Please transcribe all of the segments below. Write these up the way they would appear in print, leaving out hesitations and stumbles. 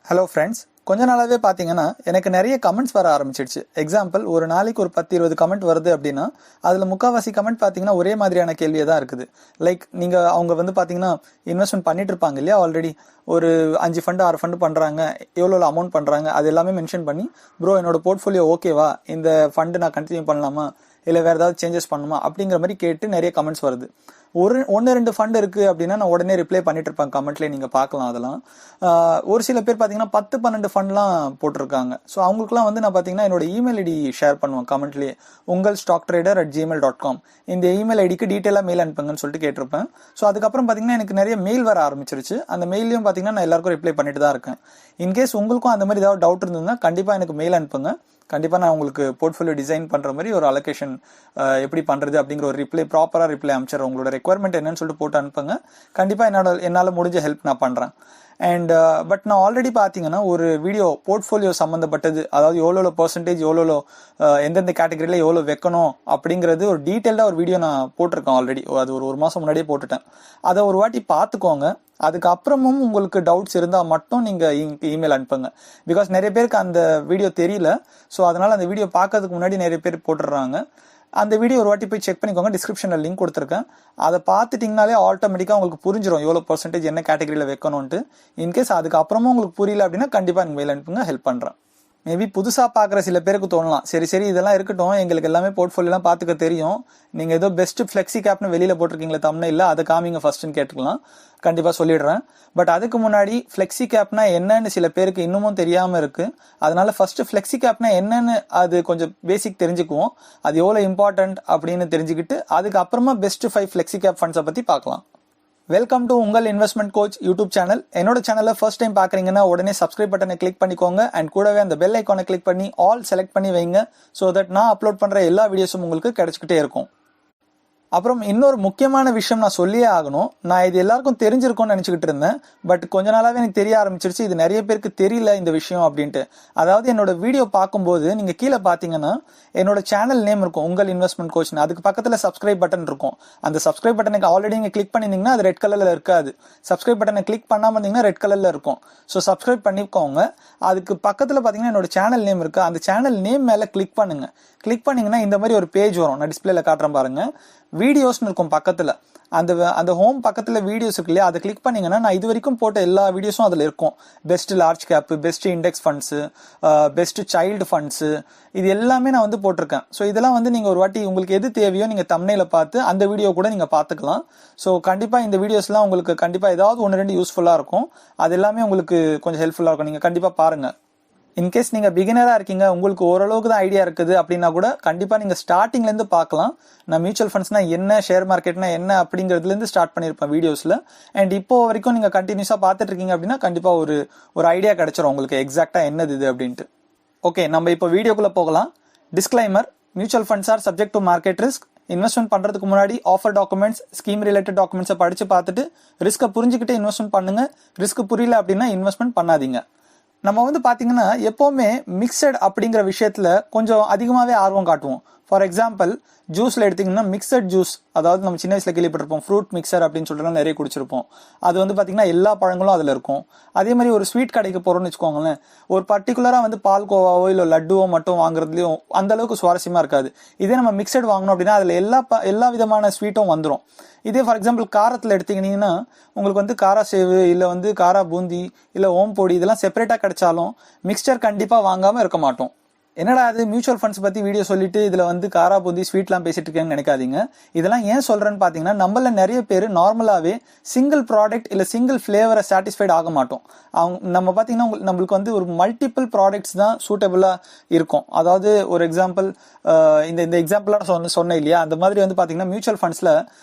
Hello friends, கொஞ்ச நாளாவே பார்த்தீங்கன்னா எனக்கு நிறைய கமெண்ட்ஸ் வர ஆரம்பிச்சிடுச்சு. எக்ஸாம்பிள், ஒரு நாளைக்கு ஒரு 10-20 கமெண்ட் வருது அப்படின்னா அதில் முக்கால்வாசி கமெண்ட் பார்த்தீங்கன்னா ஒரே மாதிரியான கேள்வியாக தான் இருக்குது. லைக் அவங்க பார்த்தீங்கன்னா இன்வெஸ்ட்மெண்ட் பண்ணிட்டு இருப்பாங்க இல்லையா, ஆல்ரெடி ஒரு 5 ஃபண்டு 6 ஃபண்டு பண்ணுறாங்க, எவ்வளோ அமௌண்ட் பண்ணுறாங்க அது எல்லாமே மென்ஷன் பண்ணி, ப்ரோ என்னோட போர்ட்ஃபோலியோ ஓகேவா, இந்த ஃபண்டு நான் கண்டினியூ பண்ணலாமா இல்லை வேறு ஏதாவது சேஞ்சஸ் பண்ணுமா அப்படிங்கிற மாதிரி கேட்டு நிறைய கமெண்ட்ஸ் வருது. 1-2 ஃபண்ட் இருக்குது அப்படின்னா நான் உடனே ரிப்ளை பண்ணிட்டு இருப்பேன், கமெண்ட்லேயே நீங்கள் பார்க்கலாம். அதெல்லாம் ஒரு சில பேர் பார்த்தீங்கன்னா 10-12 ஃபண்ட்லாம் போட்டிருக்காங்க. ஸோ அவங்களுக்குலாம் நான் பார்த்தீங்கன்னா என்னோட இமெயில் ஐடி ஷேர் பண்ணுவேன் கமெண்ட்லேயே, உங்கள் stocktrader@gmail.com. இந்த இமெயில் ஐடிக்கு டீட்டெயிலாக மெயில் அனுப்புங்கன்னு சொல்லிட்டு கேட்டிருப்பேன். ஸோ அதுக்கப்புறம் பார்த்தீங்கன்னா எனக்கு நிறைய மெயில் வர ஆரம்பிச்சிருச்சு. அந்த மெயிலையும் பார்த்தீங்கன்னா நான் எல்லாருக்கும் ரிப்ளை பண்ணிட்டு தான் இருக்கேன். இன்கேஸ் உங்களுக்கும் அந்த மாதிரி ஏதாவது டவுட் இருந்ததுன்னா கண்டிப்பாக எனக்கு மெயில் அனுப்புங்க. கண்டிப்பாக நான் உங்களுக்கு போர்ட்ஃபோலியோ டிசைன் பண்ணுற மாதிரி ஒரு அலோகேஷன் எப்படி பண்ணுறது அப்படிங்கிற ஒரு ப்ராப்பராக ரிப்ளை அனுப்பிச்சிடுறேன். உங்களோட ரெக்குவயர்மெண்ட் என்னன்னு சொல்லிட்டு போட்டு அனுப்புங்க. கண்டிப்பாக என்னால் முடிஞ்ச ஹெல்ப் நான் பண்ணுறேன். அண்ட் பட் நான் ஆல்ரெடி பார்த்தீங்கன்னா ஒரு வீடியோ போர்ட்ஃபோலியோ சம்மந்தப்பட்டது, அதாவது எவ்வளோ பர்சன்டேஜ் எவ்வளோ எந்தெந்த கேட்டகரியில் எவ்வளோ வைக்கணும் அப்படிங்கிறது ஒரு டீட்டெயில்டாக ஒரு வீடியோ நான் போட்டிருக்கேன் ஆல்ரெடி. அது ஒரு மாதம் முன்னாடியே போட்டுட்டேன். அதை ஒரு வாட்டி பார்த்துக்கோங்க. அதுக்கப்புறமும் உங்களுக்கு டவுட்ஸ் இருந்தால் மட்டும் நீங்கள் இமெயில் அனுப்புங்க. பிகாஸ் நிறைய பேருக்கு அந்த வீடியோ தெரியல. ஸோ அதனால் அந்த வீடியோ பார்க்கறதுக்கு முன்னாடி நிறைய பேர் போட்டுடுறாங்க. அந்த வீடியோ ஒரு வாட்டி போய் செக் பண்ணிக்கோங்க. டிஸ்கிரிப்ஷனில் லிங்க் கொடுத்துருக்கேன். அதை பார்த்துட்டிங்கனாலே ஆட்டோமேட்டிக்காக உங்களுக்கு புரிஞ்சிடும் எவ்வளோ பர்சன்டேஜ் என்ன கேட்டகரியில் வைக்கணும்ன்ட்டு. இன்கேஸ் அதுக்கப்புறமும் உங்களுக்கு புரியல அப்படின்னா கண்டிப்பாக எனக்கு மெயில் அனுப்புங்க, ஹெல்ப் பண்ணுறேன். மேபி புதுசாக பார்க்குற சில பேருக்கு தோணலாம், சரி இதெல்லாம் இருக்கட்டும், எங்களுக்கு எல்லாமே போர்ட்ஃபோலியோலாம் பார்த்துக்க தெரியும், நீங்கள் ஏதோ பெஸ்ட் ஃப்ளெக்ஸி கேப்னு வெளியில் போட்டிருக்கீங்களே தம்ப்நெயில்ல, அதை காமிங்க ஃபர்ஸ்ட்னு கேட்டுக்கலாம். கண்டிப்பாக சொல்லிடுறேன். பட் அதுக்கு முன்னாடி ஃப்ளெக்ஸி கேப்னா என்னன்னு சில பேருக்கு இன்னமும் தெரியாமல் இருக்குது. அதனால ஃபர்ஸ்ட் ஃப்ளெக்ஸி கேப்னா என்னன்னு அது கொஞ்சம் பேசிக் தெரிஞ்சுக்குவோம். அது எவ்வளோ இம்பார்ட்டன்ட் அப்படின்னு தெரிஞ்சுக்கிட்டு அதுக்கப்புறமா பெஸ்ட் 5 ஃப்ளெக்ஸி கேப் ஃபண்ட்ஸை பற்றி பார்க்கலாம். வெல்கம் டு உங்கள் இன்வெஸ்ட்மெண்ட் கோச் யூடியூப் சேனல். என்னோட சேனலை ஃபர்ஸ்ட் டைம் பார்க்குறீங்கன்னா உடனே சப்ஸ்கிரைப் பட்டனை கிளிக் பண்ணிக்கோங்க. அண்ட் கூடவே அந்த பெல் ஐக்கானை கிளிக் பண்ணி ஆல் செலக்ட் பண்ணி வைங்க. ஸோ தட் நான் அப்லோட் பண்ணுற எல்லா வீடியோஸும் உங்களுக்கு கிடைச்சிக்கிட்டே இருக்கும். அப்புறம் இன்னொரு முக்கியமான விஷயம் நான் சொல்லியே ஆகணும். நான் இது எல்லாருக்கும் தெரிஞ்சிருக்கும்னு நினச்சிக்கிட்டு இருந்தேன். பட் கொஞ்ச நாளாவே எனக்கு தெரிய ஆரம்பிச்சிருச்சு, இது நிறைய பேருக்கு தெரியல இந்த விஷயம் அப்படின்ட்டு. அதாவது என்னோட வீடியோ பார்க்கும்போது நீங்கள் கீழே பார்த்தீங்கன்னா என்னோட சேனல் நேம் இருக்கும், உங்கள் இன்வெஸ்ட்மெண்ட் கோச்னு. அதுக்கு பக்கத்தில் சப்ஸ்கிரைப் பட்டன் இருக்கும். அந்த சப்ஸ்கிரைப் பட்டனுக்கு ஆல்ரெடி நீங்கள் கிளிக் பண்ணியிருந்தீங்கன்னா அது ரெட் கலரில் இருக்காது. சப்ஸ்கிரைப் பட்டனை கிளிக் பண்ணாமல் இருந்தீங்கன்னா ரெட் கலரில் இருக்கும். ஸோ சப்ஸ்கிரைப் பண்ணிக்கோங்க. அதுக்கு பக்கத்தில் பார்த்தீங்கன்னா என்னோட சேனல் நேம் இருக்குது. அந்த சேனல் நேம் மேலே கிளிக் பண்ணுங்க. கிளிக் பண்ணிங்கன்னா இந்த மாதிரி ஒரு பேஜ் வரும். நான் டிஸ்பிளேல காட்டுறேன் பாருங்க. வீடியோஸ்னு இருக்கும் பக்கத்தில். அந்த ஹோம் பக்கத்தில் வீடியோஸ் இருக்கு இல்லையா, அதை கிளிக் பண்ணிங்கன்னா நான் இது வரைக்கும் போட்ட எல்லா வீடியோஸும் அதில் இருக்கும். Best large gap, best index funds, best child funds, இது எல்லாமே நான் போட்டிருக்கேன். ஸோ இதெல்லாம் நீங்கள் ஒரு வாட்டி உங்களுக்கு எது தேவையோ நீங்கள் தம்ப்நெயில பார்த்து அந்த வீடியோ கூட நீங்கள் பார்த்துக்கலாம். ஸோ கண்டிப்பாக இந்த வீடியோஸ்லாம் உங்களுக்கு கண்டிப்பாக ஏதாவது 1-2 யூஸ்ஃபுல்லாக இருக்கும். அது எல்லாமே உங்களுக்கு கொஞ்சம் ஹெல்ப்ஃபுல்லாக இருக்கும். நீங்கள் கண்டிப்பாக பாருங்கள். இன்கேஸ் நீங்கள் பிகினராக இருக்கீங்க, உங்களுக்கு ஓரளவுக்கு தான் ஐடியா இருக்குது அப்படின்னா கூட கண்டிப்பாக நீங்கள் ஸ்டார்டிங்லேருந்து பார்க்கலாம். நான் மியூச்சுவல் ஃபண்ட்ஸ்னா என்ன, ஷேர் மார்க்கெட்னா என்ன அப்படிங்கிறதுலேருந்து ஸ்டார்ட் பண்ணியிருப்பேன் வீடியோஸில். அண்ட் இப்போ வரைக்கும் நீங்கள் கண்டினியூஸாக பார்த்துட்டு இருக்கீங்க அப்படின்னா கண்டிப்பாக ஒரு ஐடியா கிடைச்சிரும் உங்களுக்கு எக்ஸாக்டாக என்னது இது அப்படின்ட்டு. ஓகே, நம்ம இப்போ வீடியோக்குள்ளே போகலாம். Disclaimer: mutual funds R subject to market risk. Investment பண்ணுறதுக்கு முன்னாடி ஆஃபர் டாக்குமெண்ட்ஸ், ஸ்கீம் ரிலேட்டட் டாக்குமெண்ட்ஸை படித்து பார்த்துட்டு ரிஸ்க்கை புரிஞ்சுக்கிட்டு இன்வெஸ்ட்மெண்ட் பண்ணுங்க. ரிஸ்க் புரியல அப்படின்னா இன்வெஸ்ட்மெண்ட் பண்ணாதீங்க. நம்ம பார்த்தீங்கன்னா எப்போவுமே மிக்சட் அப்படிங்கிற விஷயத்தில் கொஞ்சம் அதிகமாகவே ஆர்வம் காட்டுவோம். ஃபார் எக்ஸாம்பிள், ஜூஸில் எடுத்திங்கன்னா மிக்சட் ஜூஸ், அதாவது நம்ம சின்ன வயசில் கேள்விப்பட்டிருப்போம், ஃப்ரூட் மிக்சர் அப்படின்னு சொல்லிட்டு நிறைய குடிச்சிருப்போம். அது பார்த்தீங்கன்னா எல்லா பழங்களும் அதில் இருக்கும். அதே மாதிரி ஒரு ஸ்வீட் கடைக்கு போகிறோம்னு வச்சுக்கோங்களேன், ஒரு பர்டிகுலராக பால்கோவாவோ இல்லை லட்டுவோ மட்டும் வாங்குறதுலையும் அந்த அளவுக்கு சுவாரஸ்யமாக இருக்காது. இதே நம்ம மிக்சட் வாங்கணும் அப்படின்னா அதில் எல்லா விதமான ஸ்வீட்டும் வந்துடும். இதே ஃபார் எக்ஸாம்பிள் காரத்தில் எடுத்தீங்கன்னா உங்களுக்கு காரா சேவு இல்லை காரா பூந்தி இல்லை ஓம் பொடி இதெல்லாம் செப்பரேட்டாக கிடைச்சாலும் மிக்சர் கண்டிப்பாக வாங்காமல் இருக்க மாட்டோம். என்னடா அது மியூச்சுவல் ஃபண்ட்ஸ் பற்றி வீடியோ சொல்லிட்டு இதில் காரா பூந்தி ஸ்வீட்லாம் பேசிட்டு இருக்கேன்னு நினைக்காதீங்க. இதெல்லாம் ஏன் சொல்கிறேன்னு பார்த்தீங்கன்னா, நம்மள நிறைய பேர் நார்மலாகவே சிங்கிள் ப்ராடக்ட் இல்லை சிங்கிள் ஃப்ளேவரை சாட்டிஸ்ஃபைட் ஆக மாட்டோம். நம்ம பார்த்தீங்கன்னா நம்மளுக்கு ஒரு மல்டிபிள் ப்ராடக்ட்ஸ் தான் சூட்டபுளாக இருக்கும். அதாவது ஒரு எக்ஸாம்பிள், இந்த எக்ஸாம்பிளாக சொன்னேன் இல்லையா, அந்த மாதிரி பார்த்தீங்கன்னா மியூச்சுவல் ஃபண்ட்ஸில்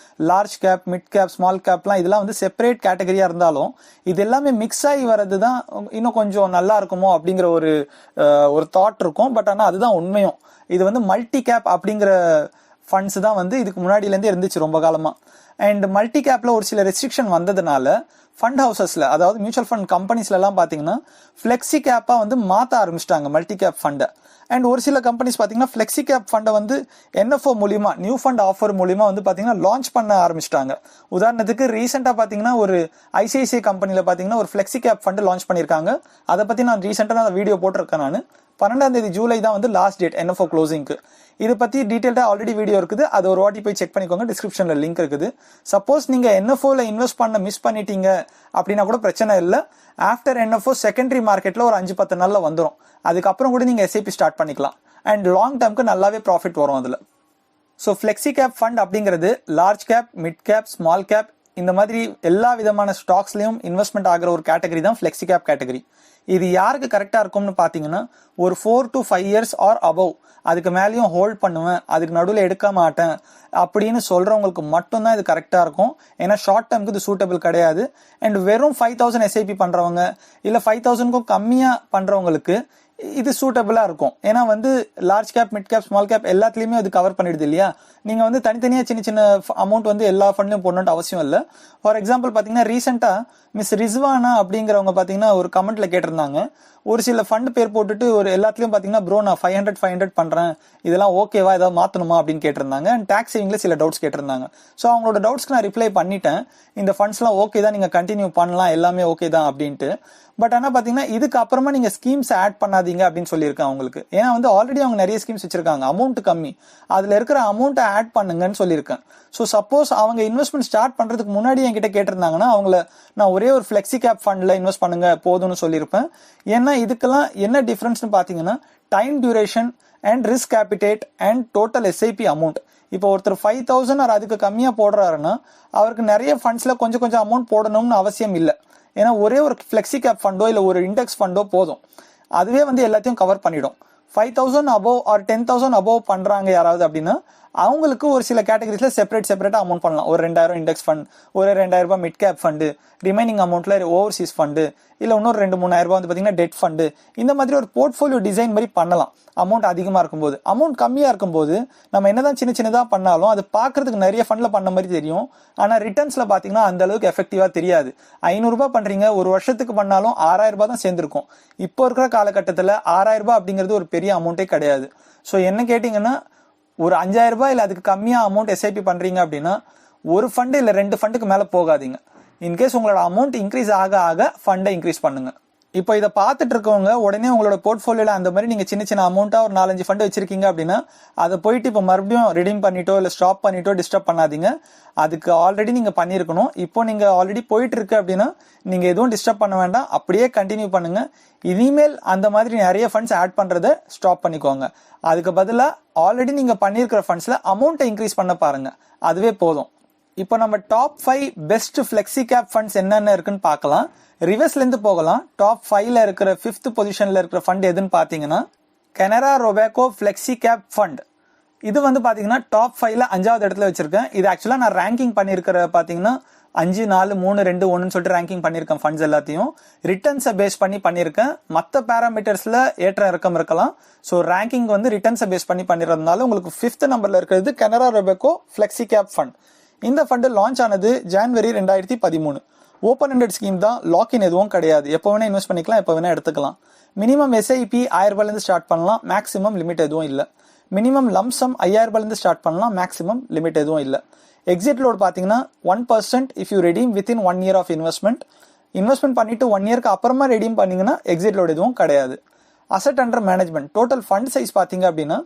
large cap, mid cap, small கேப்லாம் இதெல்லாம் செப்பரேட் கேட்டகரியாக இருந்தாலும் இது எல்லாமே மிக்ஸ் ஆகி வர்றது தான் இன்னும் கொஞ்சம் நல்லா இருக்குமோ அப்படிங்கிற ஒரு தாட் இருக்கும். பட் ஆனால் அதுதான் உண்மையும். இது மல்டி கேப் அப்படிங்கிற ஃபண்ட்ஸ் தான் இதுக்கு முன்னாடியிலேருந்தே இருந்துச்சு ரொம்ப காலமாக. அண்ட் மல்டி கேப்பில் ஒரு சில ரெஸ்ட்ரிக்ஷன் வந்ததுனால ஃபண்ட் ஹவுசஸ்ல, அதாவது மியூச்சுவல் ஃபண்ட் கம்பெனிஸ்ல எல்லாம் பாத்தீங்கன்னா ஃபிளெக்ஸி கேப்பா வந்து மாத்த ஆரம்பிச்சிட்டாங்க மல்டி கேப் ஃபண்டை. அண்ட் ஒரு சில கம்பெனிஸ் பாத்தீங்கன்னா ஃபிளெக்ஸி கேப் ஃபண்டை வந்து NFO மூலியமா, நியூ ஃபண்ட் ஆஃபர் மூலியமா வந்து பாத்தீங்கன்னா லான்ச் பண்ண ஆரம்பிச்சிட்டாங்க. உதாரணத்துக்கு ரீசெண்டா பாத்தீங்கன்னா ஒரு ICICI கம்பெனில பாத்தீங்கன்னா ஒரு ஃபிளெக்ஸி கேப் ஃபண்ட் லான்ச் பண்ணிருக்காங்க. அதை பத்தி நான் ரீசெண்டா வீடியோ போட்டிருக்கேன். நான் 12 ஜூலை தான் வந்து லாஸ்ட் டேட் NFO க்ளோசிங்க்கு. இதை பத்தி டீடைல்டா ஆல்ரெடி வீடியோ இருக்குது, அது ஒரு வாட்டி போய் செக் பண்ணிக்கோங்க, டிஸ்கிரிப்ஷன்ல லிங்க் இருக்குது. சப்போஸ் நீங்க NFOல இன்வெஸ்ட் பண்ண மிஸ் பண்ணிட்டீங்க அப்படின்னா கூட பிரச்சனை இல்லை. ஆஃப்டர் NFO செகண்டரி மார்க்கெட்ல ஒரு 5-10 நாள்ல வந்துடும். அதுக்கப்புறம் கூட நீங்க SIP ஸ்டார்ட் பண்ணிக்கலாம். அண்ட் லாங் டேர்ம்க்கு நல்லாவே ப்ராஃபிட் வரும் அதுல. ஸோ ஃபிளெக்ஸி கேப் ஃபண்ட் அப்படிங்கிறது large cap, mid cap, small cap, இந்த மாதிரி எல்லா விதமான ஸ்டாக்ஸ்லயும் இன்வெஸ்ட்மெண்ட் ஆகிற ஒரு கேட்டகரி தான் ஃபிளெக்ஸி கேப் கேட்டகரி. இது யாருக்கு கரெக்டா இருக்கும்னு பாத்தீங்கன்னா ஒரு 4 to 5 years ஆர் அபவ், அதுக்கு மேலேயும் ஹோல்ட் பண்ணுவேன், அதுக்கு நடுவில் எடுக்க மாட்டேன் அப்படின்னு சொல்றவங்களுக்கு மட்டும்தான் இது கரெக்டா இருக்கும். ஏன்னா ஷார்ட் டேர்முக்கு இது சூட்டபிள் கிடையாது. அண்ட் வெறும் 5000 SIP பண்றவங்க இல்ல 5000க்கும் கம்மியா பண்றவங்களுக்கு இது சூட்டபிளா இருக்கும். ஏன்னா வந்து large cap, mid cap, small cap எல்லாத்துலயுமே அது கவர் பண்ணிடுது இல்லையா. நீங்க வந்து தனித்தனியா சின்ன சின்ன அமௌண்ட் வந்து எல்லா ஃபண்ட்லயும் போடணும்னு அவசியம் இல்லை. ஃபார் எக்ஸாம்பிள் பாத்தீங்கன்னா ரீசெண்டா மிஸ் ரிஸ்வானா அப்படிங்கிறவங்க பாத்தீங்கன்னா ஒரு கமெண்ட்ல கேட்டிருந்தாங்க, ஒரு சில ஃபண்ட் பேர் போட்டுட்டு ஒரு எல்லாத்துலயும் பாத்தீங்கன்னா ப்ரோ நான் 500 பண்றேன், இதெல்லாம் ஓகேவா, ஏதாவது மாத்தணுமா அப்படின்னு கேட்டிருந்தாங்க. அண்ட் டாக்ஸ் சேவிங்ல சில டவுட்ஸ் கேட்டிருந்தாங்க. ஸோ அவங்களோட டவுட்ஸ்க்கு நான் ரிப்ளை பண்ணிட்டேன். இந்த ஃபண்ட்ஸ்லாம் ஓகே தான், நீங்க கண்டினியூ பண்ணலாம், எல்லாமே ஓகே தான் அப்படின்ட்டு. பட் ஆனா பாத்தீங்கன்னா இதுக்கு அப்புறமா நீங்க ஸ்கீம்ஸ் ஆட் பண்ணாதீங்க அப்படின்னு சொல்லியிருக்கேன் அவங்களுக்கு. ஏன்னா வந்து ஆல்ரெடி அவங்க நிறைய ஸ்கீம்ஸ் வச்சிருக்காங்க, அமௌண்ட் கம்மி, அதுல இருக்கிற அமௌண்ட்டை ஆட் பண்ணுங்கன்னு சொல்லியிருக்கேன். ஸோ சப்போஸ் அவங்க இன்வெஸ்ட்மெண்ட் ஸ்டார்ட் பண்றதுக்கு முன்னாடி என்கிட்ட கேட்டிருந்தாங்கன்னா அவங்கள நான் ஒரே ஒரு ஃபிளெக்ஸி கேப் ஃபண்ட்ல இன்வெஸ்ட் பண்ணுங்க போதும்னு சொல்லியிருப்பேன். ஏன்னா இதுக்கெல்லாம் என்ன டிஃபரன்ஸ்னு பாத்தீங்கன்னா டைம் டியூரேஷன் அண்ட் ரிஸ்க் கேபிடேட் அண்ட் டோட்டல் SIP அமௌண்ட். இப்போ ஒருத்தர் 5000 or அதுக்கு கம்மியா போடுறாருன்னா அவருக்கு நிறைய ஃபண்ட்ஸ்ல கொஞ்சம் கொஞ்சம் அமௌண்ட் போடணும்னு அவசியம் இல்லை. ஏன்னா ஒரே ஒரு ஃபிளெக்ஸி கேப் ஃபண்டோ இல்ல ஒரு இண்டெக்ஸ் ஃபண்டோ போதும், அதுவே வந்து எல்லாத்தையும் கவர் பண்ணிடும். 5000 அபோவ் ஆர் 10,000 அபோவ் பண்றாங்க யாராவது அப்படின்னா அவங்களுக்கு ஒரு சில கேட்டகரிஸ்ல செப்பரேட்டா அமௌண்ட் பண்ணலாம். ஒரு 2000 இண்டெக்ஸ் ஃபண்ட், ஒரு 2000 ரூபாய் மிட் கேப் ஃபண்டு, ரிமைனிங் அமௌண்ட்ல ஓவர்சீஸ் ஃபண்டு, இல்ல இன்னொரு 2-3,000 ரூபாய் வந்து பாத்தீங்கன்னா டெட் ஃபண்டு. இந்த மாதிரி ஒரு போர்ட்ஃபோலியோ டிசைன் மாதிரி பண்ணலாம். அமௌண்ட் அதிகமா இருக்கும்போது, அமௌண்ட் கம்மியா இருக்கும்போது நம்ம என்னதான் சின்னதா பண்ணாலும் அது பாக்குறதுக்கு நிறைய ஃபண்ட்ல பண்ண மாதிரி தெரியும். ஆனா ரிட்டர்ன்ஸ்ல பாத்தீங்கன்னா அந்த அளவுக்கு எஃபெக்டிவா தெரியாது. 500 ரூபாய் பண்றீங்க, ஒரு வருஷத்துக்கு பண்ணாலும் 6000 ரூபாய் தான் சேர்ந்திருக்கும். இப்போ இருக்கிற காலகட்டத்துல 6000 ரூபாய் அப்படிங்கிறது ஒரு பெரிய அமௌண்ட்டே கிடையாது. ஸோ என்ன கேட்டீங்கன்னா ஒரு 5000 ரூபாய் இல்ல அதுக்கு கம்மியா அமௌண்ட் SIP பண்றீங்க அப்படின்னா ஒரு ஃபண்ட் இல்ல 2 ஃபண்டுக்கு மேல போகாதீங்க. இன்கேஸ் உங்களோட அமௌண்ட் இன்க்ரீஸ் ஆக ஆக ஃபண்டை இன்க்ரீஸ் பண்ணுங்க. இப்போ இதை பார்த்துட்டு இருக்கவங்க உடனே உங்களோட போர்ட்ஃபோலியோல அந்த மாதிரி நீங்க சின்ன அமௌண்ட்டா ஒரு 4-5 ஃபண்ட் வச்சிருக்கீங்க அப்படின்னா அதை போயிட்டு இப்போ மறுபடியும் ரிடீம் பண்ணிட்டோ இல்ல ஸ்டாப் பண்ணிட்டோ டிஸ்டர்ப் பண்ணாதீங்க. அதுக்கு ஆல்ரெடி நீங்க பண்ணிருக்கணும். இப்போ நீங்க ஆல்ரெடி போயிட்டு இருக்கு அப்படின்னா நீங்க எதுவும் டிஸ்டர்ப் பண்ண வேண்டாம், அப்படியே கண்டினியூ பண்ணுங்க. இனிமேல் அந்த மாதிரி நிறைய ஃபண்ட்ஸ் ஆட் பண்றதை ஸ்டாப் பண்ணிக்கோங்க. அதுக்கு பதிலா ஆல்ரெடி நீங்க பண்ணிருக்கிற ஃபண்ட்ஸ்ல அமௌண்ட்டை இன்க்ரீஸ் பண்ண பாருங்க, அதுவே போதும். இப்போ நம்ம top 5 best flexi gap funds என்னென்ன இருக்குன்னு பார்க்கலாம். ரிவர்ஸ்ல இருந்து போகலாம். டாப் 5ல இருக்கிற 5th பொசிஷன்ல இருக்கிற ஃபண்ட் எதுன்னு பாத்தீங்கன்னா கனரா ரொபேக்கோ ஃபிளெக்ஸி கேப் ஃபண்ட். இது வந்து பாத்தீங்கன்னா டாப் 5ல 5வது இடத்துல வச்சிருக்கேன். இது ஆக்சுவலா நான் ரேங்கிங் பண்ணிருக்கிற பாத்தீங்கன்னா 5, 4, 3, 2, 1 சொல்லிட்டு ரேங்கிங் பண்ணிருக்கேன். ஃபண்ட்ஸ் எல்லாத்தையும் ரிட்டர்ன்ஸை பேஸ் பண்ணி பண்ணிருக்கேன். மற்ற பேராமீட்டர்ஸ்ல ஏற்ற இறக்கம் இருக்கலாம். ஸோ ரேங்கிங் வந்து ரிட்டர்ன்ஸை பேஸ் பண்ணி பண்ணிருந்தனால உங்களுக்கு 5th நம்பர்ல இருக்கிறது கனரா ரொபேக்கோ ஃபிளெக்ஸி கேப் ஃபண்ட். இந்த ஃபண்ட் லான்ச் ஆனது ஜனவரி 2013. ஓப்பன் ஹெண்டட் ஸ்கீம் தான், லாக்இன் எதுவும் கிடையாது. எப்போ வேணா இன்வெஸ்ட் பண்ணிக்கலாம், எப்போ வேணா எடுத்துக்கலாம். மினிமம் SIP 1000 ரூபாயிலிருந்து ஸ்டார்ட் பண்ணலாம், மேக்ஸிமம் லிமிட் எதுவும் இல்லை. மினிமம் லம்சம் 5000 ரூபாயிலிருந்து ஸ்டார்ட் பண்ணலாம், மேக்ஸிமம் லிமிட் எதுவும் இல்லை. எக்ஸிட் லோட் பாத்தீங்கன்னா 1% if you redeem within 1 year of investment. Investment பண்ணிட்டு 1 yearக்கு அப்புறமா ரெடீம் பண்ணீங்கன்னா எக்ஸிட் லோட் எதுவும் கிடையாது. Asset under management total fund size பாத்தீங்க அப்படின்னா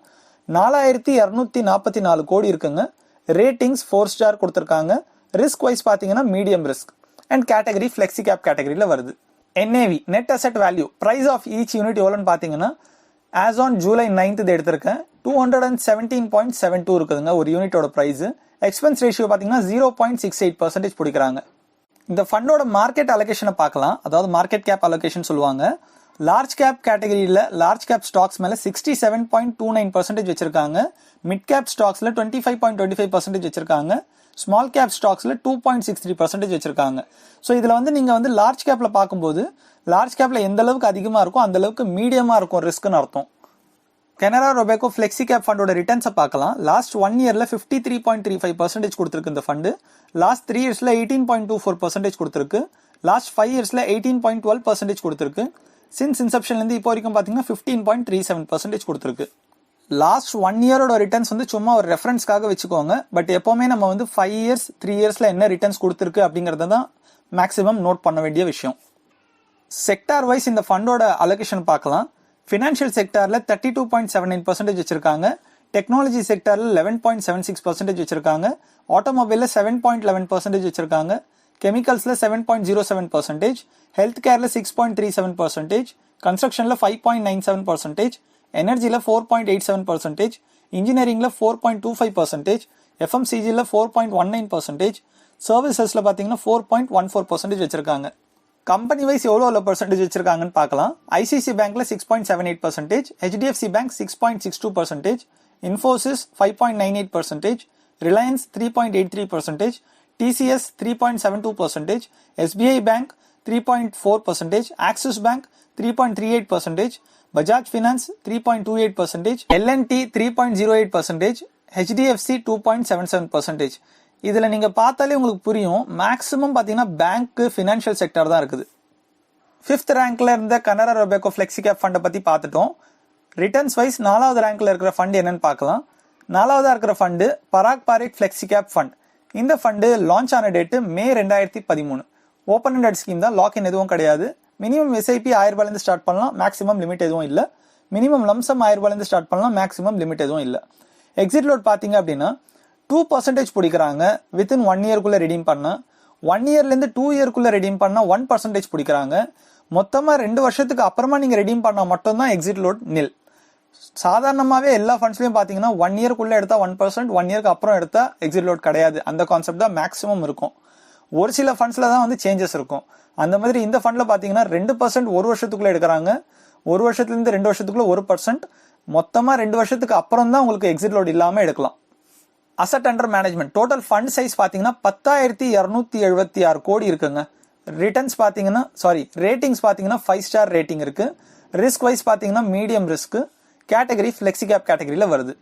4244 கோடி இருக்குங்க. ரேட்டிங்ஸ் 4 ஸ்டார் கொடுத்திருக்காங்க. ரிஸ்க் வைஸ் பாத்தீங்கன்னா medium risk and category flexi cap கேட்டகரியில வருது. NAV net asset value price of each unit எவ்வளோன்னு பாத்தீங்கன்னா ஆஸ் ஆன் ஜூலை 9th எடுத்திருக்கேன் 217.72 இருக்குதுங்க ஒரு யூனிட்டோட பிரைஸ். எக்ஸ்பென்ஸ் ரேஷியோ பாத்தீங்கன்னா 0.68% பிடிக்கிறாங்க. இந்த ஃபண்டோட மார்க்கெட் அலோகேஷனை பார்க்கலாம். அதாவது மார்க்கெட் கேப் அலோகேஷன் சொல்லுவாங்க. லார்ஜ் கேப் கேட்டகரியில லார்ஜ் கேப் ஸ்டாக்ஸ் மேல 67.29% வச்சிருக்காங்க. மிட் கேப் ஸ்டாக்ஸ்ல 25.25% வச்சிருக்காங்க. ஸ்மால் கேப் ஸ்டாக்ஸ்ல 2.63% வச்சிருக்காங்க. ஸோ இதுல வந்து நீங்க வந்து லார்ஜ் கேப்ல பார்க்கும்போது லார்ஜ் கேப்ல எந்த அளவுக்கு அதிகமா இருக்கும் அந்த அளவுக்கு மீடியமா இருக்கும் ரிஸ்க்னு அர்த்தம். கனரா ரொபேக்கோ ஃபிளெக்ஸி கேப் ஃபண்டோட ரிட்டர்ன்ஸை பார்க்கலாம். லாஸ்ட் 1 yearல 53.35% கொடுத்திருக்கு இந்த ஃபண்டு. லாஸ்ட் 3 yearsல 18.24% கொடுத்திருக்கு. லாஸ்ட் 5 இயர்ஸில் 18.12% கொடுத்துருக்கு. சின்ஸ் இன்செப்ஷன்லேருந்து இப்போ வரைக்கும் பார்த்தீங்கன்னா 15.37% கொடுத்துருக்கு. லாஸ்ட் 1 இயரோட ரிட்டர்ன்ஸ் வந்து சும்மா ஒரு ரெஃபரன்ஸ்க்காக வச்சுக்கோங்க. பட் எப்போவுமே நம்ம வந்து 5 இயர்ஸ் 3 இயர்ஸில் என்ன ரிட்டர்ன்ஸ் கொடுத்துருக்கு அப்படிங்கிறத தான் மேக்ஸிமம் நோட் பண்ண வேண்டிய விஷயம். செக்டார் வைஸ் இந்த ஃபண்டோட அலோகேஷன் பார்க்கலாம். ஃபினான்ஷியல் செக்டாரில் 32.79% வச்சிருக்காங்க. டெக்னாலஜி செக்டாரில் 11.76% வச்சிருக்காங்க. ஆட்டோமொபைலில் 7.11% வச்சிருக்காங்க. கெமிக்கல்ஸில் 7.07%, ஹெல்த் கேரில் 6.37%, கன்ஸ்ட்ரக்ஷனில் 5.97%, எனர்ஜியில் 4.87%, இன்ஜினியரிங்கில் 4.25%, எஃப்எம்சிஜியில் 4.19%, சர்வீசஸில் பார்த்தீங்கன்னா 4.14% வச்சிருக்காங்க. கம்பெனி வைஸ் எவ்வளோ பர்சன்டேஜ் வச்சிருக்காங்கன்னு பார்க்கலாம். ஐசிசி பேங்க்ல 6.78%, HDFC bank 6.62%, Infosys 5.98%, Reliance 3.83%, TCS 3.72%, SBI Bank 3.4%, Axis Bank 3.38%, Bajaj Finance 3.28%, L&T 3.08%, HDFC 2.77%. இதில் நீங்கள் பார்த்தாலே உங்களுக்கு புரியும், மேக்ஸிமம் பார்த்தீங்கன்னா பேங்க்கு ஃபினான்ஷியல் செக்டர் தான் இருக்குது. 5th ரேங்க்ல இருந்த கனரா ரொபேக்கோ ஃப்ளெக்ஸி கேப் ஃபண்டை பற்றி பார்த்துட்டோம். ரிட்டர்ன்ஸ் வைஸ் 4வது ரேங்க்ல இருக்கிற ஃபண்ட் என்னன்னு பார்க்கலாம். 4வதாக இருக்கிற ஃபண்டு பராக் பாரிக் ஃப்ளெக்ஸி கேப் ஃபண்ட். இந்த ஃபண்டு லான்ச் ஆன date May 2013. Open ended scheme தான், லாக்இன் எதுவும் கிடையாது. மினிமம் எஸ்ஐபி 1000 ரூபாயிலேருந்து ஸ்டார்ட் பண்ணலாம், மேக்ஸிமம் லிமிட் எதுவும் இல்லை. மினிமம் லம்சம் 1000 ரூபாயிலேருந்து ஸ்டார்ட் பண்ணலாம், மேக்ஸிமம் லிமிட் எதுவும் இல்லை. எக்ஸிட் லோட் பார்த்தீங்க அப்படின்னா 2% பிடிக்கிறாங்க வித்தின் 1 இயர்க்குள்ளே ரெடீம் பண்ண. 1 இயர்லேருந்து 2 இயர்க்குள்ளே ரெடீம் பண்ணால் 1% பிடிக்கிறாங்க. மொத்தமாக 2 வருஷத்துக்கு அப்புறமா நீங்கள் ரெடீம் பண்ணால் மட்டும்தான் எக்ஸிட் லோட் நில். சாதாரணமாகவே எல்லா ஃபண்ட்ஸ்லையும் பார்த்தீங்கன்னா 1 இயர்க்குள்ளே எடுத்தால் 1%, 1 இயர்க்கு அப்புறம் எடுத்தால் எக்ஸிட் லோட் கிடையாது. அந்த கான்செப்ட் தான் மேக்ஸிமம் இருக்கும். ஒரு சில ஃபண்ட்ஸில் தான் வந்து சேஞ்சஸ் இருக்கும். அந்த மாதிரி இந்த ஃபண்டில் பார்த்தீங்கன்னா 2% 1 வருஷத்துக்குள்ளே எடுக்கிறாங்க. 1 வருஷத்துலேருந்து 2 வருஷத்துக்குள்ளே 1%, மொத்தமாக 2 வருஷத்துக்கு அப்புறம் தான் உங்களுக்கு எக்ஸிட் லோட் இல்லாமல் எடுக்கலாம். Asset under management total fund size பார்த்தீங்கன்னா 10,276 கோடி இருக்குங்க. ரிட்டர்ன்ஸ் பார்த்தீங்கன்னா ரேட்டிங்ஸ் பார்த்தீங்கன்னா 5 ஸ்டார் ரேட்டிங் இருக்கு. ரிஸ்க் வைஸ் பார்த்தீங்கன்னா medium risk category flexi gap கேட்டகரியில் வருது.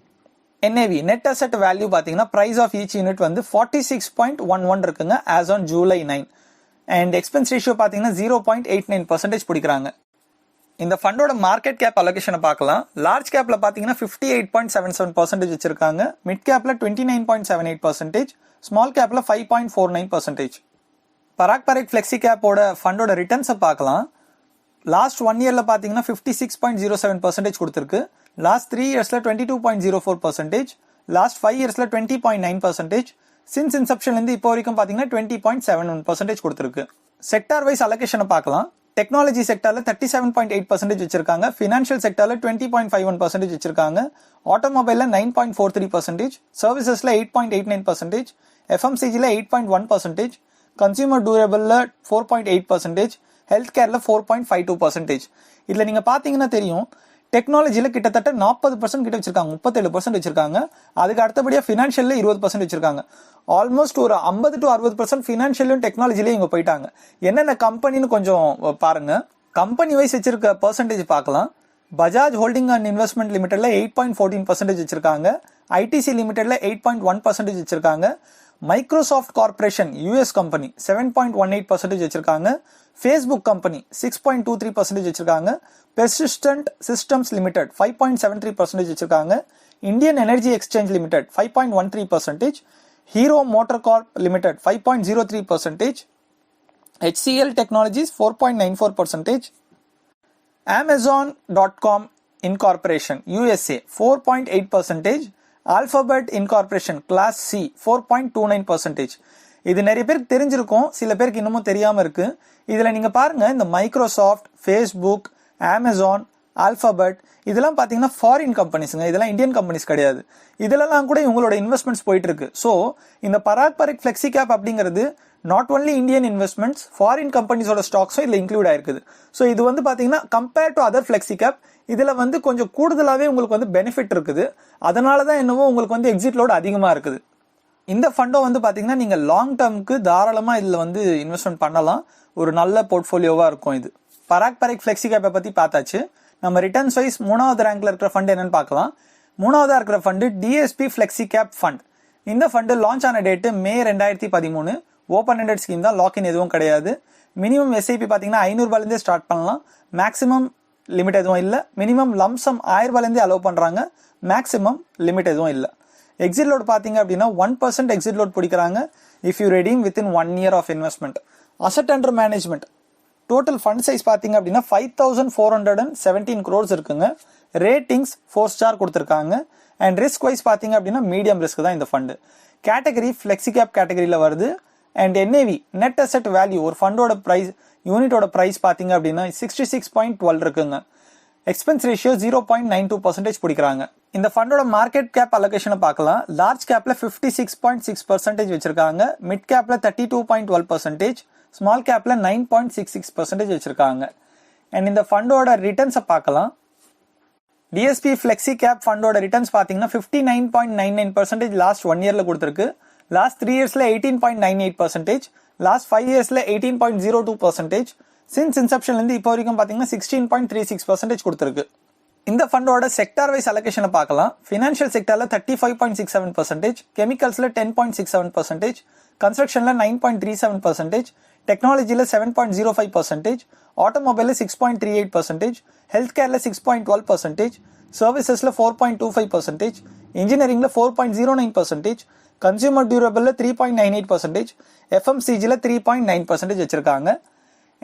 NAV நெட் அசெட் வேல்யூ பார்த்தீங்கன்னா பிரைஸ் ஆஃப் ஈச் யூனிட் வந்து 46.11 இருக்குங்க as on July 9. And expense ratio பார்த்தீங்கன்னா 0.89% பிடிக்கிறாங்க. இந்த ஃபண்டோட மார்க்கெட் கேப் அலோகேஷனை பார்க்கலாம். லார்ஜ் கேப்ல பார்த்தீங்கன்னா 58.77% வச்சிருக்காங்க. மிட் கேப்ல 29.78%, ஸ்மால் கேப்ல 5.49%. பராக் பாரிக் ஃப்ளெக்ஸி கேப்போட ஃபண்டோட ரிட்டர்ன்ஸை பார்க்கலாம். லாஸ்ட் 1 இயர்ல பார்த்தீங்கன்னா 56.07% கொடுத்துருக்கு. லாஸ்ட் 3 இயர்ஸ்ல 22.04%, லாஸ்ட் 5 இயர்ஸ்ல 20.9%, சின்ஸ் இன்செப்ஷன்லேருந்து இப்போ வரைக்கும் பார்த்தீங்கன்னா 20.71% கொடுத்துருக்கு. செக்டார் வைஸ் அலோகேஷனை பார்க்கலாம். டெக்னாலஜி செக்டாரில் 37.8% வச்சிருக்காங்க. ஃபினான்ஷியல் செக்டாரில் 20.51% வச்சிருக்காங்க. ஆட்டோமொபைலில் 9.43%, சர்வீசஸில் 8.89%, எஃப்எம்சிஜியில் 8.1%, கன்சியூமர் டூரபிளில் 4.8%, ஹெல்த் கேரில் 4.52%. இதில் நீங்கள் பார்த்தீங்கன்னா தெரியும், டெக்னாலஜியில் கிட்டத்தட்ட 40% கிட்ட வச்சிருக்காங்க, 37% வச்சிருக்காங்க. அதுக்கு அடுத்தபடியாக ஃபினான்ஷியலில் 20% வச்சிருக்காங்க. ஆல்மோஸ்ட் ஒரு 50 to 60% ஃபினான்ஷியலும் டெக்னாலஜிலையும் இவங்க போயிட்டாங்க. என்னென்ன கம்பெனின்னு கொஞ்சம் பாருங்க. கம்பெனி வைஸ் வச்சிருக்க பர்சன்டேஜ் பார்க்கலாம். பஜாஜ் ஹோல்டிங் அண்ட் இன்வெஸ்ட்மெண்ட் லிமிடெட்ல 8.14% வச்சிருக்காங்க. ஐடிசி லிமிடெட்ல 8.1% வச்சிருக்காங்க. மைக்ரோசாஃப்ட் கார்பரேஷன் யூஎஸ் கம்பெனி 7.18% வச்சிருக்காங்க. ஃபேஸ்புக் கம்பெனி 6.23% வச்சிருக்காங்க. பெர்சிஸ்டன்ட் சிஸ்டம்ஸ் லிமிடெட் 5.73% வச்சிருக்காங்க. Indian Energy Exchange Limited 5.13%, Hero Motor Corp Limited 5.03%, HCL Technologies 4.94%, Amazon.com Incorporation USA 4.8%, Alphabet Incorporation Class C 4.29%. இது நிறைய பேருக்கு தெரிஞ்சிருக்கும், சில பேருக்கு இன்னமும் தெரியாம இருக்கு. இதுல நீங்க பாருங்க, இந்த மைக்ரோசாஃப்ட், ஃபேஸ்புக், அமேசான், ஆல்பபெட் இதெல்லாம் பார்த்தீங்கன்னா ஃபாரின் கம்பெனிஸுங்க, இதெல்லாம் இந்தியன் கம்பெனிஸ் கிடையாது. இதெல்லாம் கூட இவங்களோட இன்வெஸ்ட்மெண்ட்ஸ் போயிட்டு இருக்கு. ஸோ இந்த பராக் பாரிக் ஃப்ளெக்ஸி கேப் அப்படிங்கிறது not only Indian investments, foreign கம்பெனிஸோட ஸ்டாக்ஸும் இதில் இன்க்ளூட் ஆயிருக்குது. ஸோ இது வந்து பார்த்தீங்கன்னா compare to other flexi cap இதில் வந்து கொஞ்சம் கூடுதலாகவே உங்களுக்கு வந்து பெனிஃபிட் இருக்குது. அதனால தான் என்னவோ உங்களுக்கு வந்து எக்ஸிட் லோட் அதிகமாக இருக்குது. இந்த ஃபண்டோ வந்து பார்த்தீங்கன்னா நீங்கள் லாங் டேர்முக்கு தாராளமாக இதில் வந்து இன்வெஸ்ட்மெண்ட் பண்ணலாம். ஒரு நல்ல போர்ட்ஃபோலியோவாக இருக்கும் இது. பராக் பாரிக் ஃப்ளெக்ஸி கேப்பை பற்றி பார்த்தாச்சு. நம்ம ரிட்டர்ன்ஸ் வைஸ் 3வது ரேங்க்ல இருக்கிற ஃபண்ட் என்னன்னு பார்க்கலாம். 3வதா இருக்கிற fund DSP flexi cap fund. இந்த ஃபண்டு லான்ச் ஆன date May 2013. Open ended scheme தான், லாக்இன் எதுவும் கிடையாது. மினிமம் எஸ்ஐபி பார்த்தீங்கன்னா 500 ரூபாயிலேருந்தே ஸ்டார்ட் பண்ணலாம். மேக்ஸிமம் லிமிட் எதுவும் இல்லை. மினிமம் லம்சம் 1000 ரூபாயிலேருந்தே அலோவ் பண்ணுறாங்க. மேக்ஸிமம் லிமிட் எதுவும் இல்லை. எக்ஸிட் லோட் பார்த்தீங்க அப்படின்னா 1% எக்ஸிட் லோட் பிடிக்கிறாங்க if you redeem within 1 year of investment. Asset under management total fund size பார்த்தீங்க அப்படின்னா 5417 crores இருக்குங்க. ரேட்டிங்ஸ் 4 ஸ்டார் கொடுத்துருக்காங்க. அண்ட் ரிஸ்க் வைஸ் பார்த்தீங்க அப்படின்னா மீடியம் ரிஸ்க் தான் இந்த ஃபண்டு. கேட்டகரி ஃப்ளெக்ஸி கேப் கேட்டகரியில் வருது. And NAV net asset value ஒரு ஃபண்டோட ப்ரைஸ் யூனிட்டோட ப்ரைஸ் பார்த்தீங்க அப்படின்னா 66.12 இருக்குங்க. எக்ஸ்பென்ஸ் ரேஷியோ 0.92% பிடிக்கிறாங்க. இந்த ஃபண்டோட மார்க்கெட் கேப் அலோகேஷனை பார்க்கலாம். லார்ஜ் கேப்ல 56.6% வச்சிருக்காங்க. மிட் கேப்ல 32.12%, ஸ்மால் கேப்ல 9.66% வச்சிருக்காங்க. அண்ட் இந்த ஃபண்டோட ரிட்டர்ன்ஸை பார்க்கலாம். டிஎஸ்பி ஃப்ளெக்ஸி கேப் ஃபண்டோட ரிட்டர்ன்ஸ் பார்த்தீங்கன்னா 59.99% லாஸ்ட் 1 yearல கொடுத்துருக்கு. லாஸ்ட் 3 yearsல 18.98%, லாஸ்ட் 5 yearsல 18.02%, சின்ஸ் இன்செப்ஷன்லேருந்து இப்போ வரைக்கும் பார்த்தீங்கன்னா 16.36% கொடுத்துருக்கு. இந்த ஃபண்டோட செக்டார் வைஸ் அலோகேஷனை பார்க்கலாம். ஃபினான்ஷியல் செக்டாரில் 35.67%, கெமிக்கல்ஸில் 10.67%, கன்ஸ்ட்ரக்ஷனில் 9.37%, டெக்னாலஜியில் 7.05%, ஆட்டோமொபைலில் 6.38%, ஹெல்த் கேரில் 6.12%, சர்வீசஸில் 4.25%, இன்ஜினியரிங்கில் 4.09%, கன்சியூமர் டியூரபிளில் 3.98%, எஃப்எம்சிஜியில் 3.9% வச்சிருக்காங்க.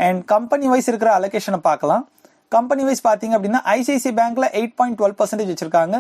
அண்ட் கம்பெனி வைஸ் இருக்கிற அலோகேஷனை பார்க்கலாம். கம்பெனி வைஸ் பார்த்தீங்க அப்படின்னா ஐசிஐசி பேங்க்ல 8.12% வச்சிருக்காங்க.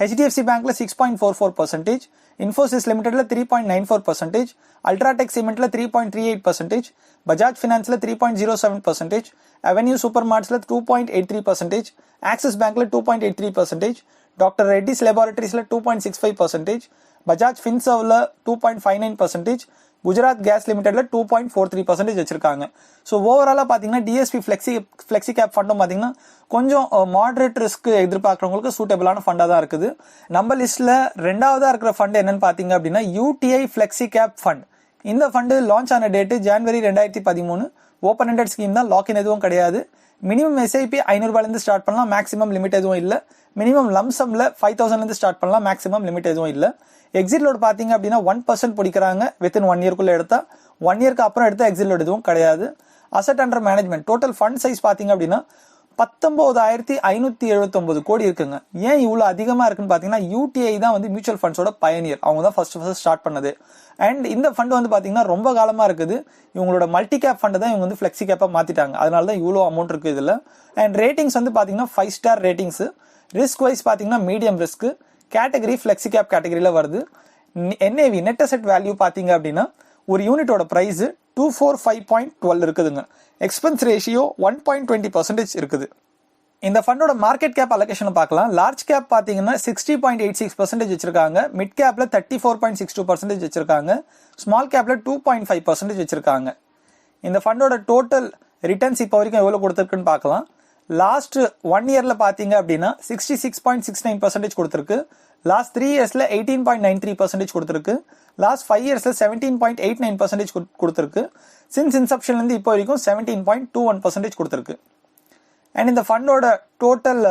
ஹெச்டிஎஃப்சி பேங்க்ல 6.44%, இன்ஃபோசிஸ் லிமிடெட்ல 3.94%, அல்ட்ராடெக் சிமெண்ட்ல 3.38%, பஜாஜ் ஃபினான்ஸ்ல 3.07%, அவென்யூ சூப்பர் மார்ட்ஸ்ல 2.83%, ஆக்சிஸ் பேங்க்ல 2.83%, டாக்டர் ரெட்டிஸ் லேபார்டரிஸ்ல 2.65%, பஜாஜ் ஃபின்சர்வ்ல 2.59%, குஜராத் கேஸ் லிமிடெட்ல 2.43% வச்சிருக்காங்க. ஸோ ஓவராலாக பார்த்தீங்கன்னா டிஎஸ்பி ஃப்ளெக்ஸி கேப் ஃபண்டும் பார்த்தீங்கன்னா கொஞ்சம் மாடரேட் ரிஸ்க் எதிர்பார்க்குறவங்களுக்கு சூட்டபிளான ஃபண்டாக தான் இருக்குது. நம்ம லிஸ்ட்டில் 2வதாக இருக்கிற ஃபண்ட் என்னன்னு பார்த்தீங்க அப்படின்னா யூடிஐ ஃப்ளெக்ஸி கேப் ஃபண்ட். இந்த ஃபண்டு லான்ச் ஆன date January 2013. Open ended scheme தான், லாக்இன் எதுவும் கிடையாது. மினிமம் எஸ்ஐபி 500 ரூபாயிலேருந்து ஸ்டார்ட் பண்ணலாம். மேக்ஸிமம் லிமிட் எதுவும் இல்லை. மினிமம் லம்சம்ல 5000 ஸ்டார்ட் பண்ணலாம். மேக்ஸிமம் லிமிட் எதுவும் இல்லை. எக்ஸிட் லோட் பார்த்தீங்க அப்படின்னா 1% பிடிக்கிறாங்க வித்தின் 1 yearக்குள்ள எடுத்தா. 1 yearக்கு அப்புறம் எடுத்த எக்ஸிட் லோட் எதுவும் கிடையாது. Asset under management total fund size பார்த்தீங்க அப்படின்னா 19,579 கோடி இருக்குங்க. ஏன் இவ்வளோ அதிகமாக இருக்குன்னு பார்த்தீங்கன்னா யூடிஐ தான் வந்து மியூச்சுவல் ஃபண்ட்ஸோட பயனியர். அவங்க தான் ஃபர்ஸ்ட் ஸ்டார்ட் பண்ணது. அண்ட் இந்த ஃபண்ட் வந்து பார்த்தீங்கன்னா ரொம்ப காலமாக இருக்குது. இவங்களோட மல்டி கேப் ஃபண்டு தான் இவங்க வந்து ஃப்ளெக்ஸி கேப்பாக மாற்றிட்டாங்க. அதனால தான் இவ்வளோ அமௌண்ட் இருக்குது இதில். அண்ட் ரேட்டிங்ஸ் வந்து பார்த்தீங்கன்னா 5 ஸ்டார் ரேட்டிங்ஸு. ரிஸ்க் வைஸ் பார்த்தீங்கன்னா medium risk. Category flexi gap கேட்டகரியில் வருது. என்ஏவி நெட் அசெட் வேல்யூ பார்த்தீங்க அப்படின்னா ஒரு யூனிட்டோட ப்ரைஸ் 245.12 இருக்குதுங்க. எக்ஸ்பென்ஸ் ரேஷியோ 1.20% இருக்குது. இந்த ஃபண்டோட மார்க்கெட் கேப் அலோகேஷன் பார்க்கலாம். லார்ஜ் கேப் பார்த்தீங்கன்னா 60.86% வச்சிருக்காங்க. மிட் கேப்ல 34.62% வச்சிருக்காங்க. ஸ்மால் கேப்ல 2.5% வச்சிருக்காங்க. இந்த ஃபண்டோட டோட்டல் ரிட்டர்ன்ஸ் இப்போ வரைக்கும் எவ்வளோ கொடுத்துருக்குன்னு பார்க்கலாம். லாஸ்ட் 1 yearல பார்த்தீங்க அப்படின்னா 66.69% கொடுத்துருக்கு. லாஸ்ட் 3 yearsல 18.93% கொடுத்துருக்கு. லாஸ்ட் 5 yearsல 17.89% கொடுத்துருக்கு. சின்ஸ் இன்செப்ஷன்லேருந்து இப்போ வரைக்கும் 17.21% கொடுத்துருக்கு. அண்ட் இந்த ஃபண்டோட டோட்டல்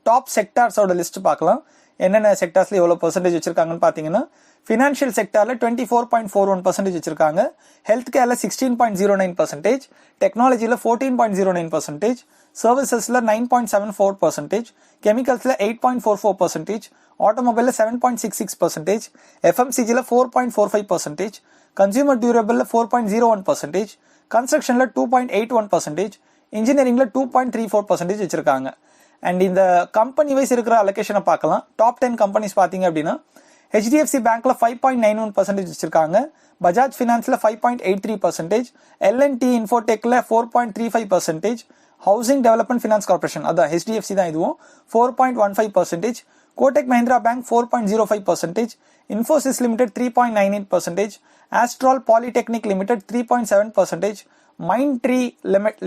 டாப் செக்டார்ஸோட லிஸ்ட் பார்க்கலாம். என்னென்ன செக்டார்ஸ்ல எவ்வளோ பர்சன்டேஜ் வச்சிருக்காங்கன்னு பார்த்தீங்கன்னா ஃபினான்ஷியல் செக்டாரில் 24.41% வச்சிருக்காங்க. ஹெல்த் கேரில் 16.09%, டெக்னாலஜியில் 14.09%, சர்வீசஸில் 9.74%, கெமிக்கல்ஸில் 8.44%, ஆட்டோமொபைலில் 7.66%, எஃப்எம்சிஜியில் 4.45%, கன்சியூமர் டியூரபிளில் 4.01%, கன்ஸ்ட்ரக்ஷனில் 2.81%, இன்ஜினியரிங்கில் 2.34% வச்சிருக்காங்க. அண்ட் இந்த கம்பெனி வைஸ் இருக்கிற அலோகேஷனை பார்க்கலாம். டாப் 10 கம்பெனிஸ் பார்த்தீங்க அப்படின்னா ஹெச்டிஎஃப்சி பேங்க்ல 5.91% வச்சிருக்காங்க. பஜாஜ் ஃபினான்ஸ்ல 5.83%, எல்என்டி இன்ஃபோடெக்ல 4.35%, ஹவுசிங் டெவலப்மெண்ட் ஃபினான்ஸ் கார்பரேஷன் அதான் ஹெச்டிஎஃப்சி தான் இதுவும் 4.15%, Kotak Mahindra bank 4.05%, Infosys limited 3.98%, Astral polytechnic limited 3.7%, Mindtree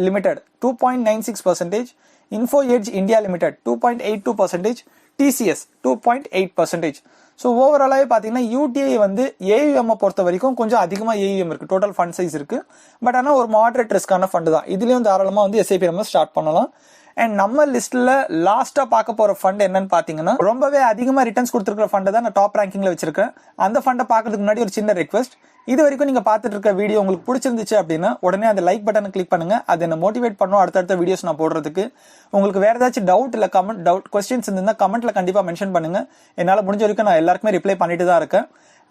limited 2.96%, Info Edge India limited 2.82%, TCS 2.8%. So ஓவராலாகவே பார்த்தீங்கன்னா யூடிஐ வந்து ஏயுஎம்ஐ பொறுத்த வரைக்கும் கொஞ்சம் அதிகமாக ஏயுஎம் இருக்குது. டோட்டல் ஃபண்ட் சைஸ் இருக்குது. பட் ஆனால் ஒரு மாடரேட் ரிஸ்க்கான ஃபண்டு தான். இதுலேயும் தாராளமாக வந்து எஸ்ஐபி நம்ம ஸ்டார்ட் பண்ணலாம். அண்ட் நம்ம லிஸ்ட்ல லாஸ்டா பார்க்க போற ஃபண்ட் என்னன்னு பாத்தீங்கன்னா ரொம்பவே அதிகமா ரிட்டர்ன்ஸ் கொடுத்துருக்கிற ஃபண்டை தான் நான் டாப் ரேங்கிங்ல வச்சிருக்கேன். அந்த ஃபண்டை பார்க்கறதுக்கு முன்னாடி ஒரு சின்ன ரெக்வஸ்ட், இது வரைக்கும் நீங்க பார்த்துட்டு இருக்க வீடியோ உங்களுக்கு பிடிச்சிருந்துச்சு அப்படின்னா உடனே அந்த லைக் பட்டனை கிளிக் பண்ணுங்க. அது என்ன மோட்டிவேட் பண்ணும் அடுத்தடுத்த வீடியோஸ் நான் போடுறதுக்கு. உங்களுக்கு வேற ஏதாச்சும் டவுட் இல்ல கொஸ்டின்ஸ் இருந்தா கமெண்ட்ல கண்டிப்பா மென்ஷன் பண்ணுங்க. என்னால முடிஞ்ச வரைக்கும் நான் எல்லாருக்குமே ரிப்ளை பண்ணிட்டு தான் இருக்கேன்.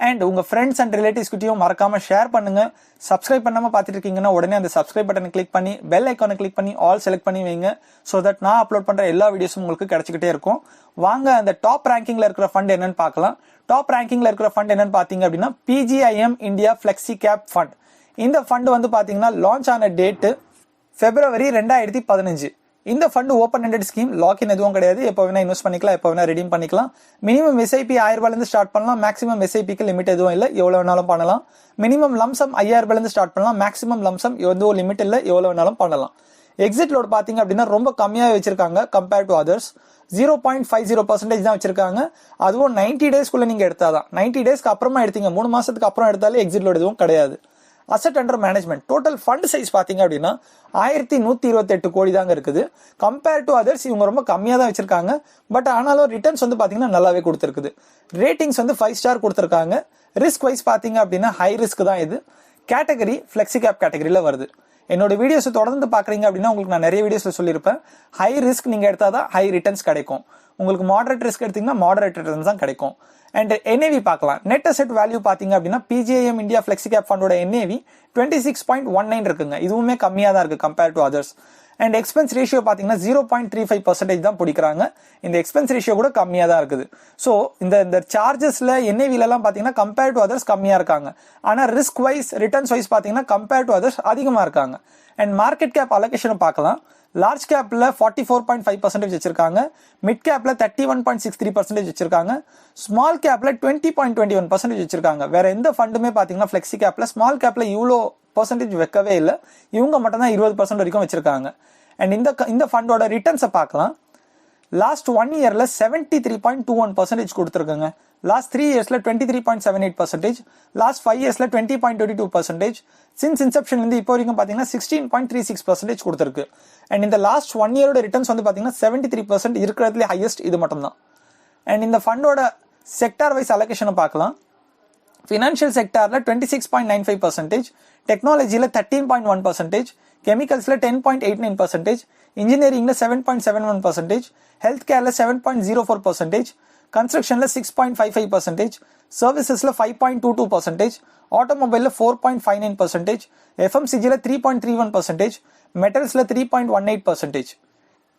அண்ட் உங்க ஃப்ரெண்ட்ஸ் அண்ட் ரிலேட்டிவ்ஸ் கிட்டயும் மறக்காம ஷேர் பண்ணுங்க. சப்ஸ்கிரைப் பண்ணாம பார்த்துட்டு இருக்கீங்கன்னா உடனே அந்த சப்ஸ்கிரைப் பட்டனை கிளிக் பண்ணி பெல் ஐக்கானை கிளிக் பண்ணி ஆல் செலக்ட் பண்ணி வைங்க. ஸோ தட் நான் அப்லோட் பண்ற எல்லா வீடியோஸும் உங்களுக்கு கிடைச்சிக்கிட்டே இருக்கும். வாங்க அந்த டாப் ரேங்கிங்ல இருக்கிற ஃபண்ட் என்னன்னு பார்க்கலாம். டாப் ரேங்கிங்ல இருக்கிற ஃபண்ட் என்னன்னு பாத்தீங்க அப்படின்னா PGIM India flexi gap fund. இந்த ஃபண்ட் வந்து பாத்தீங்கன்னா லான்ச் ஆன டேட் February 2015. இந்த fund open ended scheme, login எதுவும் கிடையாது. எப்போ வேணா இன்வெஸ்ட் பண்ணிக்கலாம், எப்போ வேணா ரெடீம் பண்ணிக்கலாம். மினிமம் SIP 1000 ரூபாயிலிருந்து ஸ்டார்ட் பண்ணலாம். மேக்ஸிமம் SIPக்கு லிமிட் எதுவும் இல்லை, எவ்வளவு வேணாலும் பண்ணலாம். மினிமம் லம்சம் 5000 ரூபாயிலிருந்து ஸ்டார்ட் பண்ணலாம். மேக்ஸிமம் லம்சம் எதுவும் லிமிட் இல்லை, எவ்வளவு வேணாலும் பண்ணலாம். எக்ஸிட் லோட் பாத்தீங்க அப்படின்னா ரொம்ப கம்மியாக வச்சிருக்காங்க கம்பேர்ட் டு அதர்ஸ். 0.50% தான் வச்சிருக்காங்க. அதுவும் 90 டேஸ்க்குள்ள நீங்க எடுத்தாதான். 90 டேஸ்க்கு அப்புறமா எடுத்தீங்க, 3 மாசத்துக்கு அப்புறம் எடுத்தாலே எக்ஸிட் லோட் எதுவும் கிடையாது. Asset under management total fund size பாத்தீங்க அப்படின்னா 1128 கோடி தாங்க இருக்குது. கம்பேர் டு அதர்ஸ் இவங்க ரொம்ப கம்மியா தான் வச்சிருக்காங்க. பட் ஆனாலும் ரிட்டர்ன்ஸ் வந்து பாத்தீங்கன்னா நல்லாவே கொடுத்துருக்குது. ரேட்டிங்ஸ் வந்து 5 ஸ்டார் கொடுத்துருக்காங்க. ரிஸ்க் வைஸ் பாத்தீங்க அப்படின்னா ஹை ரிஸ்க் தான் இது. கேட்டகரி ஃபிளெக்ஸி கேப் கேட்டகரியில வருது. என்னோட வீடியோஸ் தொடர்ந்து பாக்குறீங்க அப்படின்னா உங்களுக்கு நான் நிறைய வீடியோஸ்ல சொல்லியிருப்பேன். ஹை ரிஸ்க் நீங்க எடுத்தாதான் ஹை ரிட்டர்ன்ஸ் கிடைக்கும். உங்களுக்கு மாடரேட் ரிஸ்க் எடுத்தீங்கன்னா மாடரேட் ரிட்டர்ன்ஸ் தான் கிடைக்கும். அண்ட் NAV பார்க்கலாம். நெட் அசெட் வேல்யூ பாத்தீங்க அப்படின்னா PGIM இந்தியா ஃபிளெக்ஸி கேப் ஃபண்டோட NAV 26.19 இருக்குங்க. இதுவுமே கம்மியா தான் இருக்கு compare to others. And expense ratio பாத்தீங்கன்னா 0.35% தான் பிடிக்கிறாங்க. இந்த எக்ஸ்பென்ஸ் ரேஷியோ கூட கம்மியா தான் இருக்குது. ஸோ இந்த சார்ஜஸ்ல NAV எல்லாம் பாத்தீங்கன்னா கம்பேர் டு அதர்ஸ் கம்மியா இருக்காங்க. ஆனா ரிஸ்க் வைஸ் ரிட்டர்ன்ஸ் வைஸ் பாத்தீங்கன்னா கம்பேர் டு அதர்ஸ் அதிகமா இருக்காங்க. அண்ட் மார்க்கெட் கேப் அலோகேஷன் பார்க்கலாம். லார்ஜ் கேப்ல 44.5% வச்சிருக்காங்க. மிட் கேப்ல 31.63% வச்சிருக்காங்க. ஸ்மால் கேப்ல 20.21% வச்சிருக்காங்க. வேற எந்த ஃபண்டுமே பாத்தீங்கன்னா ஃபிளெக்ஸி கேப்ல ஸ்மால் கேப்ல இவ்வளோ பர்சன்டேஜ் வைக்கவே இல்லை. இவங்க மட்டும் தான் 20% வரைக்கும் வச்சிருக்காங்க. அண்ட் இந்த ஃபண்டோட ரிட்டர்ன்ஸை பார்க்கலாம். லாஸ்ட் 1 இயர்ல 73.21% கொடுத்துருக்குங்க. லாஸ்ட் 3 இயர்ஸ்ல 23.78%. லாஸ்ட் 5 இயர்ஸ்ல 20.22%. சின்ஸ் இன்செப்ஷன் வந்து இப்போ வரைக்கும் பாத்தீங்கன்னா 16.36% கொடுத்துருக்கு. அண்ட் இந்த லாஸ்ட் 1 இயரோட ரிட்டர்ன்ஸ் வந்து பாத்தீங்கன்னா 73% இருக்கிறதுல ஹையஸ்ட் இது மட்டும் தான். அண்ட் இந்த ஃபண்டோட செக்டார் வைஸ் அலோகேஷனை பார்க்கலாம். ஃபினான்ஷியல் செக்டார்ல 26.95%, டெக்னாலஜியில 13.1%, கெமிக்கல்ஸ்ல 10.89%, இன்ஜினியரிங்ல 7.71%, ஹெல்த் கேர்ல 7.04%, கன்ஸ்ட்ரக்ஷன்ல 6.55%, சர்வீசஸ்ல 5.22%, ஆட்டோமொபைல்ல 4.59%, FMCGல 3.31%, மெட்டல்ஸ்ல 3.18%.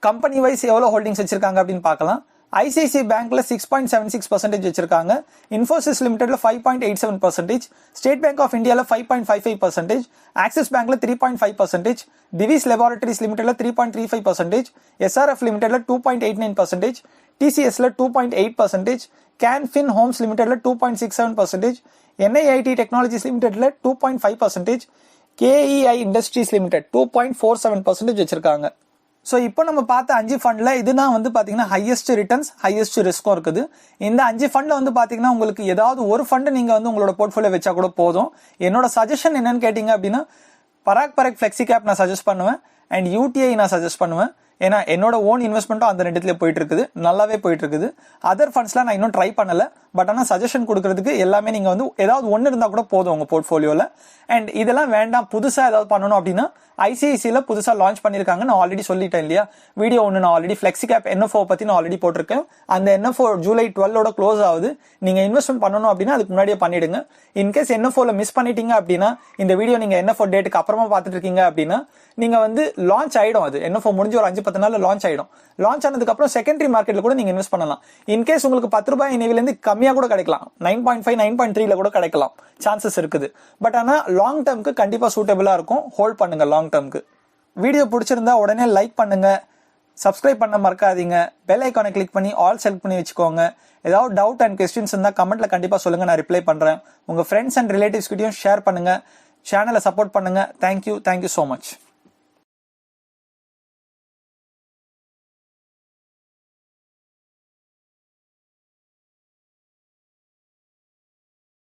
கம்பெனி வைஸ் எவ்வளவு ஹோல்டிங்ஸ் வச்சிருக்காங்க அப்படின்னு பார்க்கலாம். ICICI பேங்க்ல 6.76% வச்சிருக்காங்க. இன்ஃபோசிஸ் லிமிடெட்ல 5.87%, ஸ்டேட் பேங்க் ஆஃப் இந்தியால 5.55%, ஆக்சிஸ் பேங்க்ல 3.5%, திவிஸ் லெபார்டரிஸ் லிமிடெட்ல 3.35%, SRF லிமிடெட்ல 2.89%, TCSல 2.8%, CanFin ஹோம்ஸ் லிமிடெட்ல 2.67%, NIIT டெக்னாலஜிஸ் லிமிடெட்ல 2.5%, KEI இண்டஸ்ட்ரீஸ் லிமிடெட் 2.47% வச்சிருக்காங்க. ஸோ இப்போ நம்ம பார்த்த 5 ஃபண்ட்ல இதுதான் வந்து பாத்தீங்கன்னா ஹையஸ்ட் ரிட்டர்ன்ஸ், ஹையஸ்ட் ரிஸ்க்கும் இருக்குது. இந்த 5 ஃபண்ட்ல வந்து பாத்தீங்கன்னா உங்களுக்கு ஏதாவது ஒரு ஃபண்ட் நீங்க வந்து உங்களோட போர்ட்ஃபோலியோ வச்சா கூட போதும். என்னோட சஜஷன் என்னன்னு கேட்டீங்க அப்படின்னா பராக் ஃபிளெக்ஸி கேப் நான் சஜஸ்ட் பண்ணுவேன். அண்ட் UTI நான் சஜஸ்ட் பண்ணுவேன். ஏன்னா என்னோட ஓன் இன்வெஸ்ட்மெண்ட்டும் அந்த ரெண்டுத்துல போயிட்டு இருக்குது, நல்லாவே போயிட்டு இருக்குது. அதர் ஃபண்ட்ஸ்லாம் நான் இன்னும் ட்ரை பண்ணல. பட் ஆனால் சஜஷன் கொடுக்கறதுக்கு எல்லாமே நீங்க வந்து ஏதாவது ஒன்று இருந்தா கூட போதும் உங்க போர்ட்ஃபோலியோல. அண்ட் இதெல்லாம் வேண்டாம், புதுசா ஏதாவது பண்ணணும் அப்படின்னா ICICIல புதுசா லான்ச் பண்ணிருக்காங்க. நான் ஆல்ரெடி சொல்லிட்டேன் இல்லையா, வீடியோ ஒன்று நான் ஆல்ரெடி ஃபிளெக்ஸி கேப் NFO பத்தி நான் ஆல்ரெடி போட்டிருக்கேன். அந்த NFO July 12 க்ளோஸ் ஆகுது. நீங்க இன்வெஸ்ட்மெண்ட் பண்ணணும் அப்படின்னா அதுக்கு முன்னாடியே பண்ணிடுங்க. இன்கேஸ் NFOல மிஸ் பண்ணிட்டீங்க அப்படின்னா, இந்த வீடியோ நீங்க NFO டேட்டுக்கு அப்புறமா பார்த்துட்டு இருக்கீங்க அப்படின்னா நீங்க வந்து லான்ச் ஆயிடும். அது NFO முடிஞ்சு ஒரு 5-10 நாள்ல லான்ச் ஆயிடும். லான்ச் ஆனதுக்கு அப்புறம் செகண்டரி மார்க்கெட்ல கூட நீங்க இன்வெஸ்ட் பண்ணலாம். இன்கேஸ் உங்களுக்கு 10 ரூபாய் NAVல இருந்து கம்மியா கூட கிடைக்கலாம், 9.5 9.3ல கூட கிடைக்கலாம், சான்சஸ் இருக்குது. பட் ஆனா லாங் டேர்ம்க்கு கண்டிப்பா சூட்டபிளா இருக்கும். ஹோல்ட் பண்ணுங்க லாங் டேர்ம்க்கு. வீடியோ பிடிச்சிருந்தா உடனே லைக் பண்ணுங்க, சப்ஸ்கிரைப் பண்ண மறக்காதீங்க, பெல் ஐக்கானை கிளிக் பண்ணி ஆல் செலக்ட் பண்ணி வச்சுக்கோங்க. ஏதாவது டவுட் அண்ட் கொஸ்டின்ஸ் இருந்தா கமெண்ட்ல கண்டிப்பா சொல்லுங்க, நான் ரிப்ளை பண்றேன். உங்க ஃப்ரெண்ட்ஸ் அண்ட் ரிலேட்டிவ்ஸ் கிட்டயும் ஷேர் பண்ணுங்க. சேனலை சப்போர்ட் பண்ணுங்க. Thank you so much.